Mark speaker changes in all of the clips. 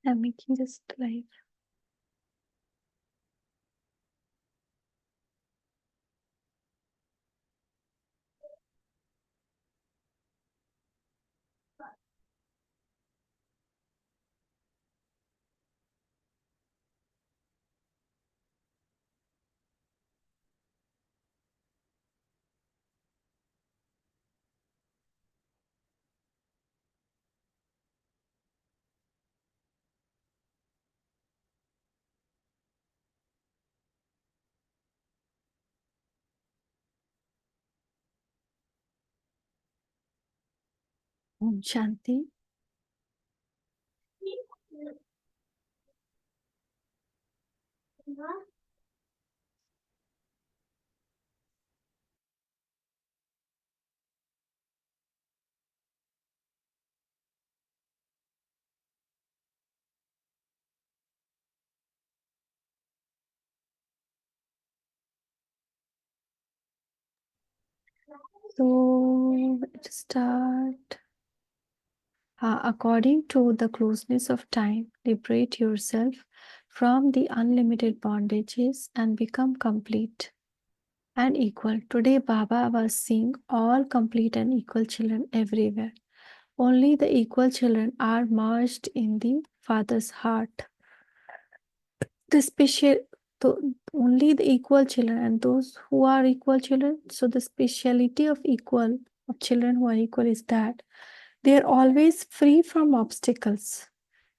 Speaker 1: I'm making this live. Om Shanti. So let's start. According to the closeness of time, liberate yourself from the unlimited bondages and become complete and equal. Today, Baba was seeing all complete and equal children everywhere. Only the equal children are merged in the Father's heart. The special, only the equal children and those who are equal children. So the speciality of equal of children who are equal is that they are always free from obstacles,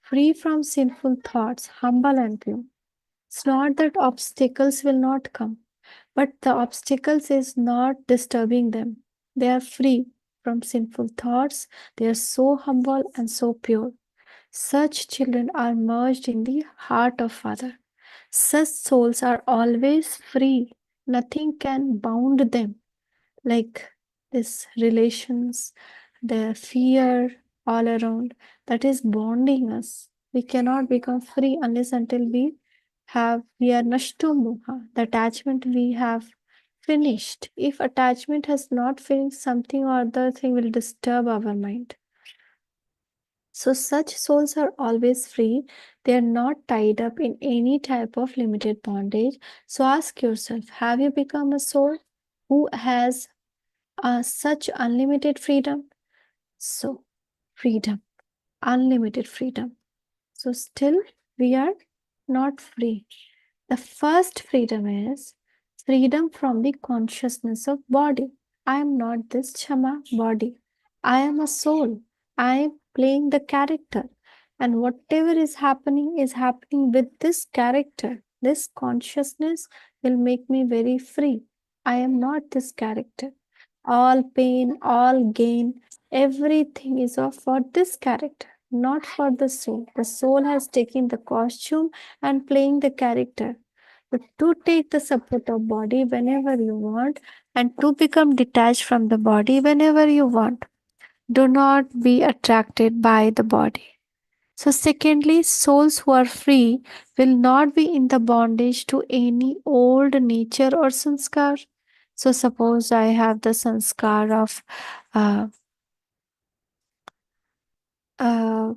Speaker 1: free from sinful thoughts, humble and pure. It's not that obstacles will not come, but the obstacles is not disturbing them. They are free from sinful thoughts. They are so humble and so pure. Such children are merged in the heart of Father. Such souls are always free. Nothing can bound them like this relations, the fear all around that is bonding us. We cannot become free unless until we are nashto moha, the attachment we have finished. If attachment has not finished, something or other thing will disturb our mind. So such souls are always free. They are not tied up in any type of limited bondage. So ask yourself, have you become a soul who has such unlimited freedom? So freedom, unlimited freedom. So still we are not free. The first freedom is freedom from the consciousness of body. I am not this Chama body. I am a soul. I am playing the character. And whatever is happening with this character. This consciousness will make me very free. I am not this character. All pain, all gain, everything is of for this character, not for the soul. The soul has taken the costume and playing the character. But to take the support of body whenever you want and to become detached from the body whenever you want. Do not be attracted by the body. So, secondly, souls who are free will not be in the bondage to any old nature or sanskar. So, suppose I have the sanskar of uh, uh,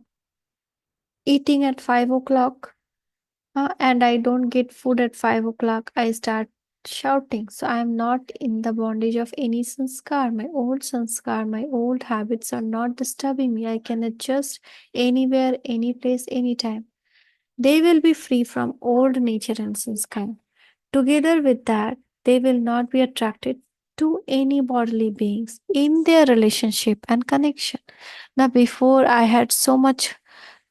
Speaker 1: eating at 5 o'clock and I don't get food at 5 o'clock, I start shouting. So, I am not in the bondage of any sanskar. My old sanskar, my old habits are not disturbing me. I can adjust anywhere, any place, anytime. They will be free from old nature and sanskar. Together with that, they will not be attracted to any bodily beings in their relationship and connection. Now, before I had so much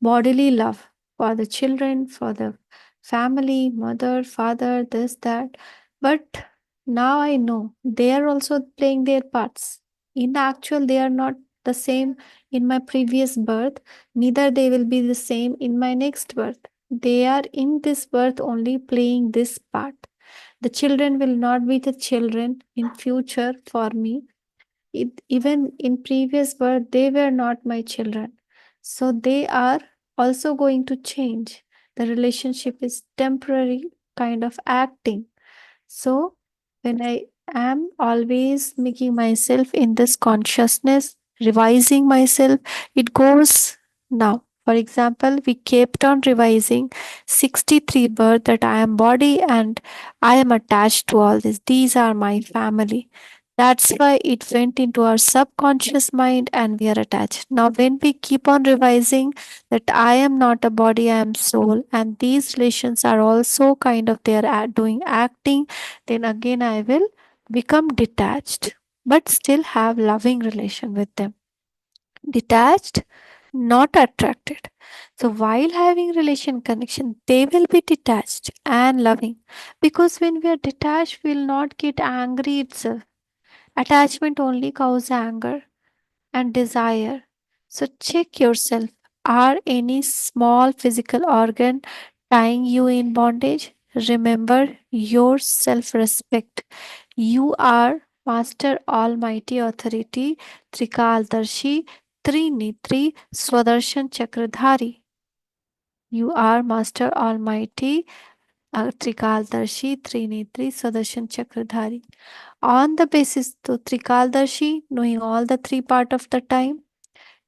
Speaker 1: bodily love for the children, for the family, mother, father, this, that. But now I know they are also playing their parts. In actual, they are not the same in my previous birth, neither they will be the same in my next birth. They are in this birth only playing this part. The children will not be the children in future for me. Even in previous birth, they were not my children. So they are also going to change. The relationship is temporary kind of acting. So when I am always making myself in this consciousness, revising myself, it goes now. For example, we kept on revising 63 birth that I am body and I am attached to all this. These are my family. That's why it went into our subconscious mind and we are attached. Now, when we keep on revising that I am not a body, I am soul, and these relations are also kind of they are doing acting, then again I will become detached but still have loving relation with them. Detached, not attracted. So while having relation connection, they will be detached and loving. Because when we are detached, we will not get angry itself. Attachment only causes anger and desire. So check yourself. Are any small physical organ tying you in bondage? Remember your self respect. You are Master Almighty Authority, Trikaldarshi, Trinitri, Swadarshan Chakradhari. You are Master Almighty, Trikaldarshi, Trinitri, Swadarshan Chakradhari. On the basis to Trikaldarshi, knowing all the three part of the time,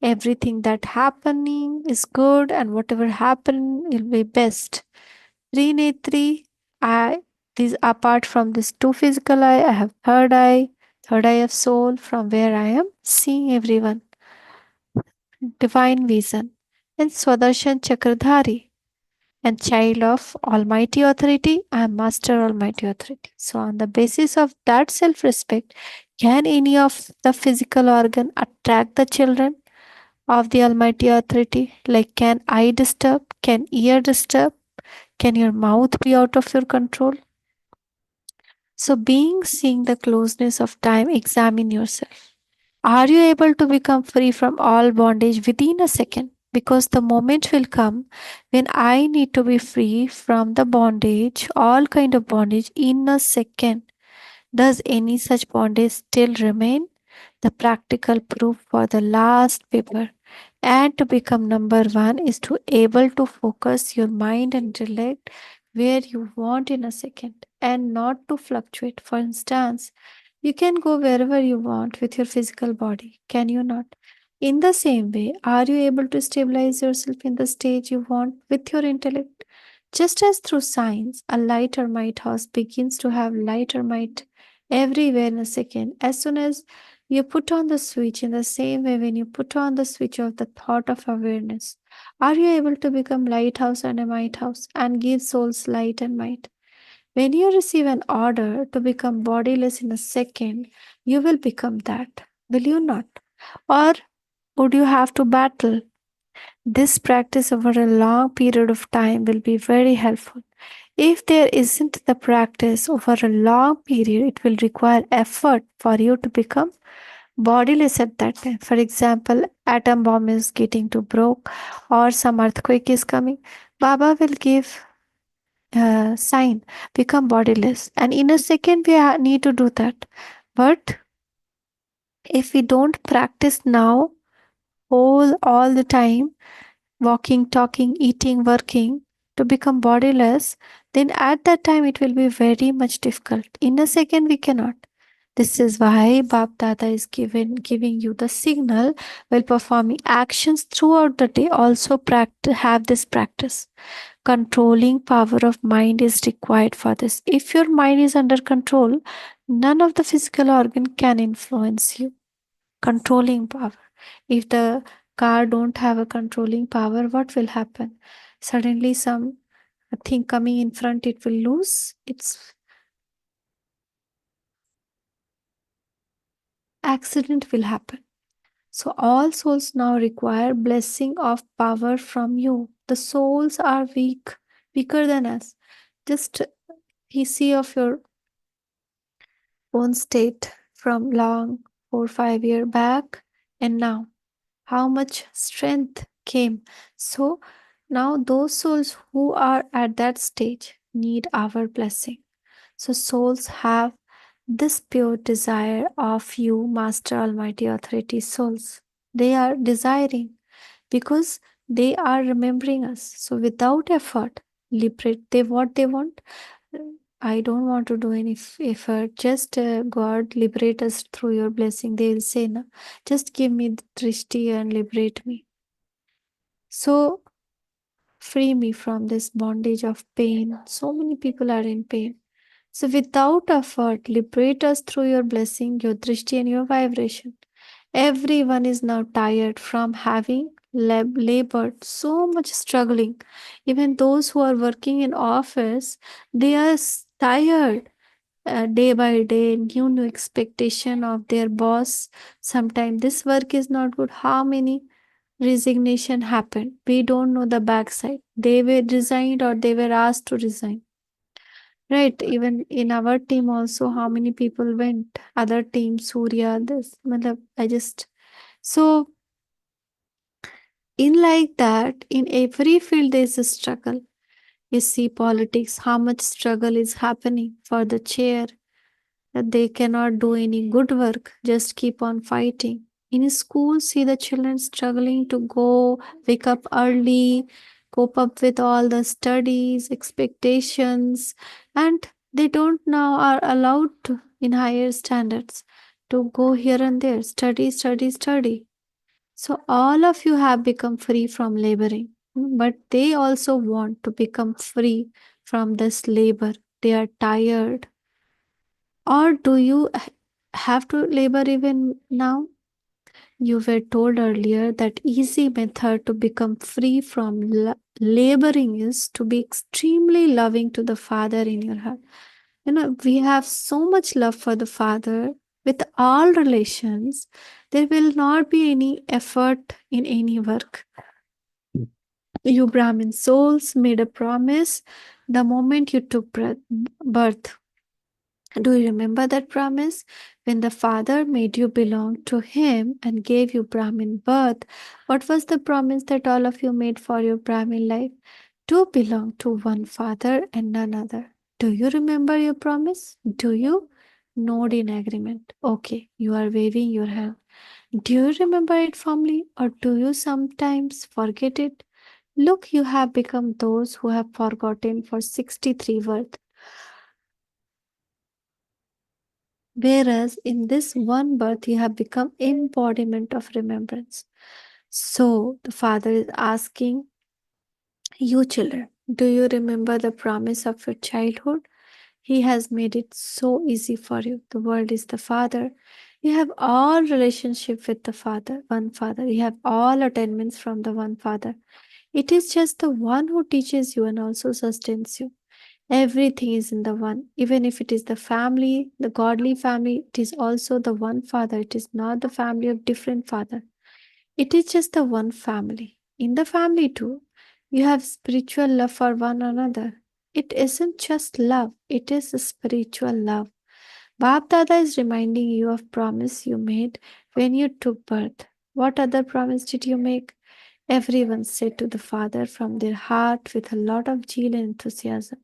Speaker 1: everything that happening is good and whatever happen will be best. Trinetri, I these apart from this two physical eye, I have third eye of soul from where I am seeing everyone. Divine vision. And Swadarshan Chakradhari and child of Almighty Authority, I am Master Almighty Authority. So on the basis of that self-respect, can any of the physical organ attract the children of the Almighty Authority? Like, can eye disturb? Can ear disturb? Can your mouth be out of your control? So, being seeing the closeness of time, examine yourself. Are you able to become free from all bondage within a second? Because the moment will come when I need to be free from the bondage, all kind of bondage in a second. Does any such bondage still remain? The practical proof for the last paper and to become number one is to able to focus your mind and intellect where you want in a second and not to fluctuate. For instance, you can go wherever you want with your physical body, can you not? In the same way, are you able to stabilize yourself in the stage you want with your intellect? Just as through science, a light or might house begins to have light or might everywhere in a second. As soon as you put on the switch, in the same way, when you put on the switch of the thought of awareness, are you able to become lighthouse and a might house and give souls light and might? When you receive an order to become bodiless in a second, you will become that. Will you not? Or would you have to battle? This practice over a long period of time will be very helpful. If there isn't the practice over a long period, it will require effort for you to become bodiless at that time. For example, atom bomb is getting to broke or some earthquake is coming. Baba will give sign, become bodiless. And in a second, we need to do that. But if we don't practice now, all the time, walking, talking, eating, working to become bodiless, then at that time it will be very much difficult. In a second, we cannot. This is why Bab Dada is giving you the signal while performing actions throughout the day. Also, have this practice. Controlling power of mind is required for this. If your mind is under control, none of the physical organ can influence you. Controlling power. If the car don't have a controlling power, what will happen? Suddenly some thing coming in front, it will lose its accident will happen. So all souls now require blessing of power from you. The souls are weak, weaker than us. Just see of your own state from long 4 5 year back and now how much strength came. So now those souls who are at that stage need our blessing. So souls have this pure desire of you, Master Almighty Authority souls. They are desiring because they are remembering us. So without effort, liberate they what they want. I don't want to do any effort. Just God liberate us through your blessing. They will say, no, just give me the drishti and liberate me. So free me from this bondage of pain. So many people are in pain. So without effort, liberate us through your blessing, your drishti, and your vibration. Everyone is now tired from having labored so much struggling. Even those who are working in office, they are tired day by day, new expectation of their boss. Sometimes this work is not good. How many resignation happened? We don't know the backside. They were resigned or they were asked to resign. Right, even in our team also, how many people went? Other teams, Surya, this, matlab, I just so in like that, in every field there is a struggle. You see politics, how much struggle is happening for the chair, that they cannot do any good work, just keep on fighting. In school, see the children struggling to go, wake up early, cope up with all the studies, expectations, and they don't now are allowed to, in higher standards, to go here and there, study, study, study. So all of you have become free from laboring, but they also want to become free from this labor. They are tired. Or do you have to labor even now? You were told earlier that easy method to become free from laboring is to be extremely loving to the Father in your heart. We have so much love for the Father with all relations. There will not be any effort in any work. You Brahmin souls made a promise the moment you took birth. Do you remember that promise? When the Father made you belong to Him and gave you Brahmin birth, what was the promise that all of you made for your Brahmin life? To belong to one Father and none other. Do you remember your promise? Do you? Nod in agreement. Okay, you are waving your hand. Do you remember it fondly or do you sometimes forget it? Look, you have become those who have forgotten for 63 words. Whereas in this one birth, you have become embodiment of remembrance. So the Father is asking you, children, do you remember the promise of your childhood? He has made it so easy for you. The world is the Father. You have all relationship with the Father, one Father. You have all attainments from the one Father. It is just the one who teaches you and also sustains you. Everything is in the one. Even if it is the family, the godly family, it is also the one Father. It is not the family of different Father. It is just the one family. In the family too, you have spiritual love for one another. It isn't just love, it is a spiritual love. Bab Dada is reminding you of promise you made when you took birth. What other promise did you make? Everyone said to the Father from their heart with a lot of zeal and enthusiasm.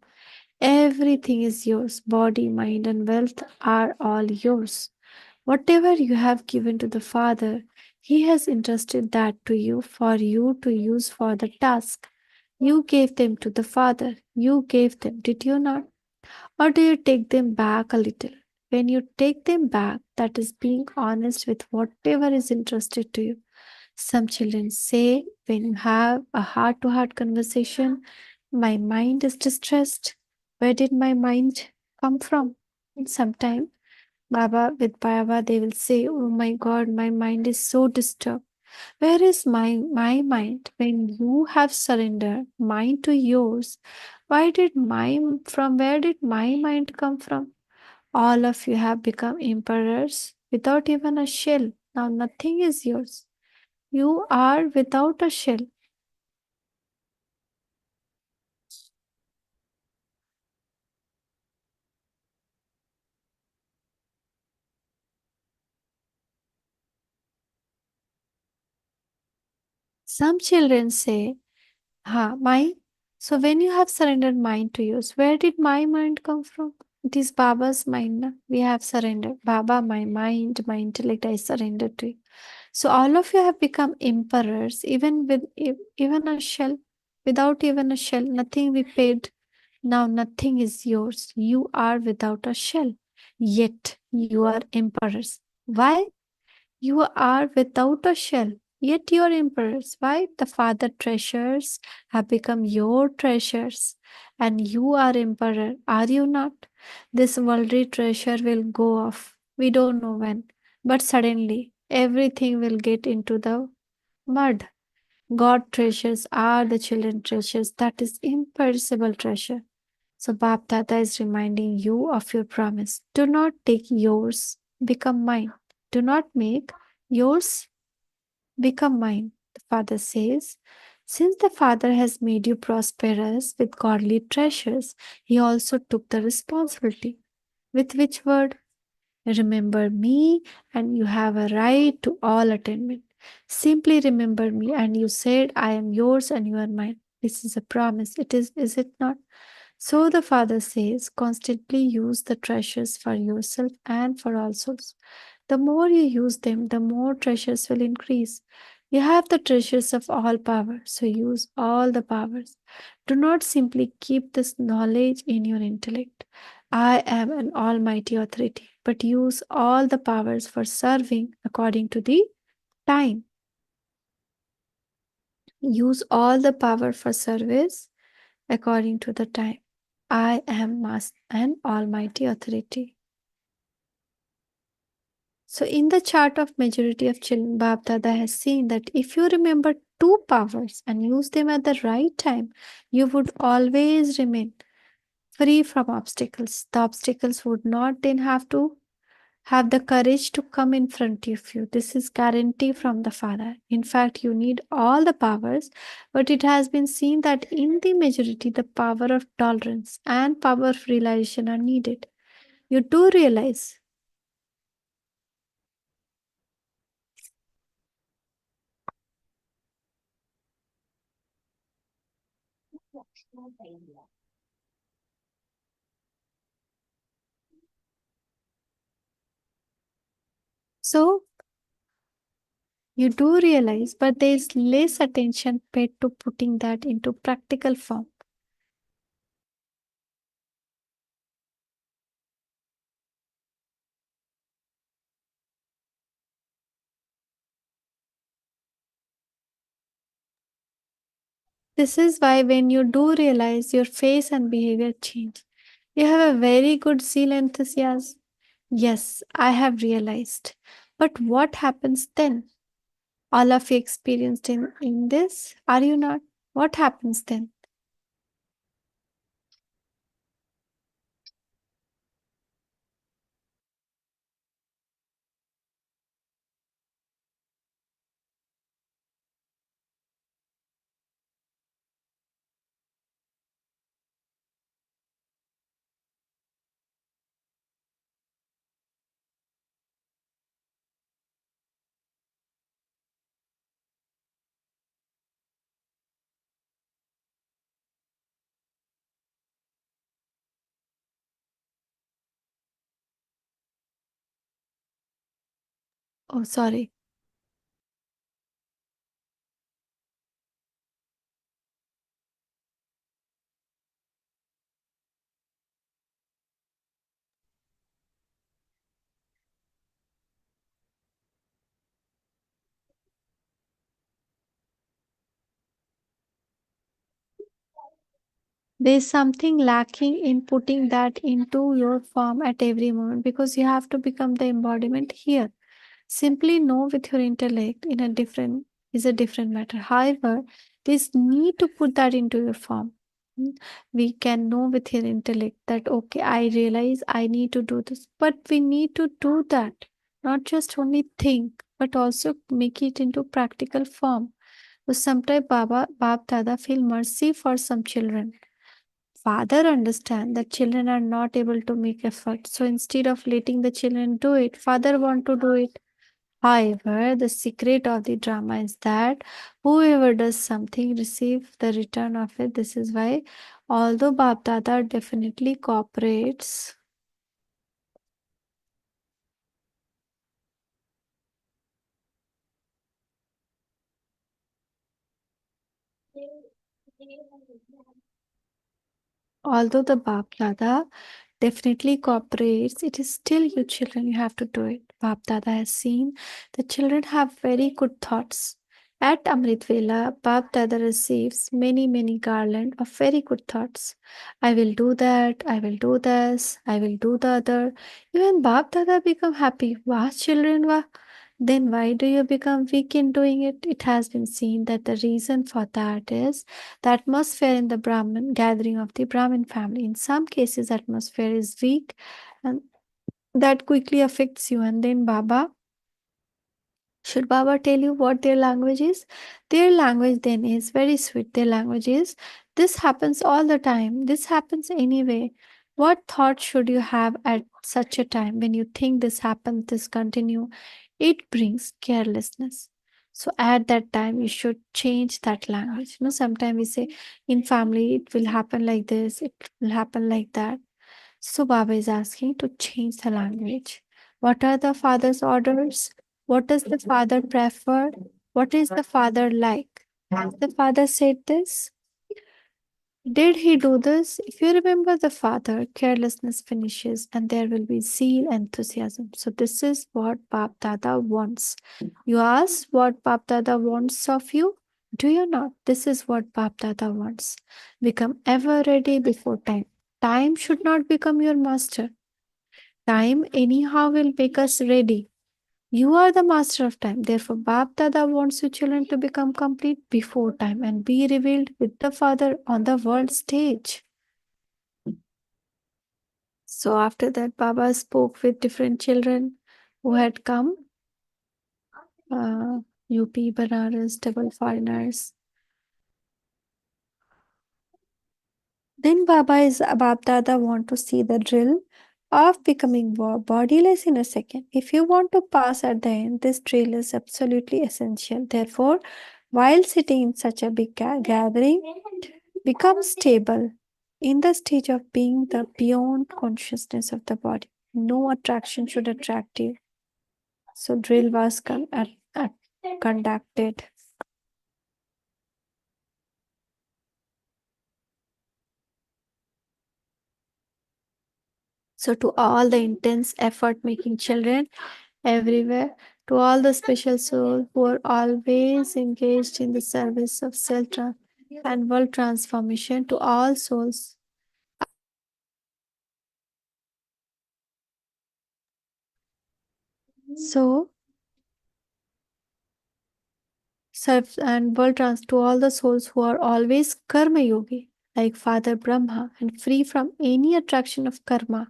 Speaker 1: Everything is yours. Body, mind, and wealth are all yours. Whatever you have given to the Father, He has entrusted that to you to use for the task. You gave them to the Father. You gave them, did you not? Or do you take them back a little? When you take them back, that is being honest with whatever is entrusted to you. Some children say, when you have a heart to heart conversation, my mind is distressed. Where did my mind come from? And sometimes Baba, they will say, oh my God, my mind is so disturbed. Where is my mind? When you have surrendered mine to yours, from where did my mind come from? All of you have become emperors without even a shell. Now nothing is yours. You are without a shell. Some children say, ha, my. So when you have surrendered mind to yours, where did my mind come from? It is Baba's mind. Na? We have surrendered. Baba, my mind, my intellect, I surrendered to you. So all of you have become emperors, even with even a shell, without even a shell, nothing we paid. Now nothing is yours. You are without a shell. Yet you are emperors. Why? You are without a shell. Yet you are emperors. Why? The father treasures have become your treasures, and you are emperor, are you not? This worldly treasure will go off. We don't know when, but suddenly everything will get into the mud. God treasures are the children treasures. That is imperishable treasure. So Bap Dada is reminding you of your promise. Do not take yours, become mine. Do not make yours become mine. The Father says, since the Father has made you prosperous with godly treasures, He also took the responsibility. With which word? Remember me, and you have a right to all attainment. Simply remember me, and you said, I am yours and you are mine. This is a promise. Is it not? So the Father says, constantly use the treasures for yourself and for all souls. The more you use them, the more treasures will increase. You have the treasures of all power, so use all the powers. Do not simply keep this knowledge in your intellect. I am an almighty authority, but use all the powers for serving according to the time. Use all the power for service according to the time. I am an almighty authority. So, in the chart of majority of children, Bab Dada has seen that if you remember two powers and use them at the right time, you would always remain free from obstacles. The obstacles would not then have the courage to come in front of you. This is guarantee from the Father. In fact, you need all the powers, but it has been seen that in the majority, the power of tolerance and power of realization are needed. You do realize. So, you do realize, but there is less attention paid to putting that into practical form. This is why, when you do realize, your face and behavior change. You have a very good zeal enthusiasm. Yes, I have realized. But what happens then? All of you experienced in this? Are you not? What happens then? Oh, sorry. There's something lacking in putting that into your form at every moment, because you have to become the embodiment here. Simply know with your intellect in a different is a different matter. However, this need to put that into your form. Mm, we can know with your intellect that okay, I realize I need to do this, but we need to do that, not just only think, but also make it into practical form. So sometimes Bab Dada feel mercy for some children. Father understand that children are not able to make effort. So instead of letting the children do it, father want to do it. However, the secret of the drama is that whoever does something receive the return of it. This is why, although Bap Dada definitely cooperates, although the Bap Dada definitely cooperates, it is still you children, you have to do it. Bap Dada has seen the children have very good thoughts. At Amrit Vela, Bab Dada receives many garland of very good thoughts. I will do that, I will do this, I will do the other. Even Bab Dada become happy. Wah, children, wah. Then why do you become weak in doing it? It has been seen that the reason for that is the atmosphere in the Brahmin gathering of the Brahmin family. In some cases, atmosphere is weak and that quickly affects you. And then Baba, should Baba tell you what their language is? Their language then is very sweet. Their language is this happens all the time. This happens anyway. What thought should you have at such a time when you think this happens, this continue? It brings carelessness. So at that time, you should change that language. You know, sometimes we say in family it will happen like this, it will happen like that. So Baba is asking to change the language. What are the father's orders? What does the father prefer? What is the father like? Has the father said this? Did he do this? If you remember the father, carelessness finishes and there will be zeal, enthusiasm. So this is what Bap Dada wants. You ask what Bap Dada wants of you? Do you not? This is what Bap Dada wants. Become ever ready before time. Time should not become your master. Time anyhow will make us ready. You are the master of time. Therefore, Bap Dada wants you children to become complete before time and be revealed with the Father on the world stage. So after that, Baba spoke with different children who had come, UP, Banaras, double foreigners. Then Bab Dada want to see the drill of becoming bodiless in a second. If you want to pass at the end, this drill is absolutely essential. Therefore, while sitting in such a big gathering, become stable in the stage of being the beyond consciousness of the body. No attraction should attract you. So drill was conducted. So to all the intense effort making children everywhere, to all the special souls who are always engaged in the service of self and world transformation, to all souls. So serve and world trans to all the souls who are always karma yogi, like Father Brahma, and free from any attraction of karma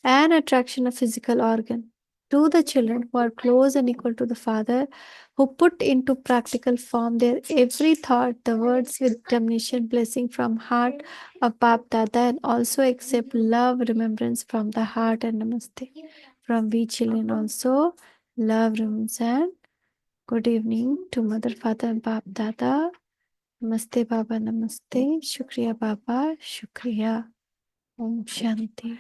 Speaker 1: and attraction of physical organ. To the children who are close and equal to the Father, who put into practical form their every thought, the words with determination, blessing from heart of Bap Dada, and also accept love, remembrance from the heart and namaste. From we children also love, remembrance, and good evening to Mother, Father, and Bap Dada. Namaste Baba, Namaste. Shukriya Baba, Shukriya. Om Shanti.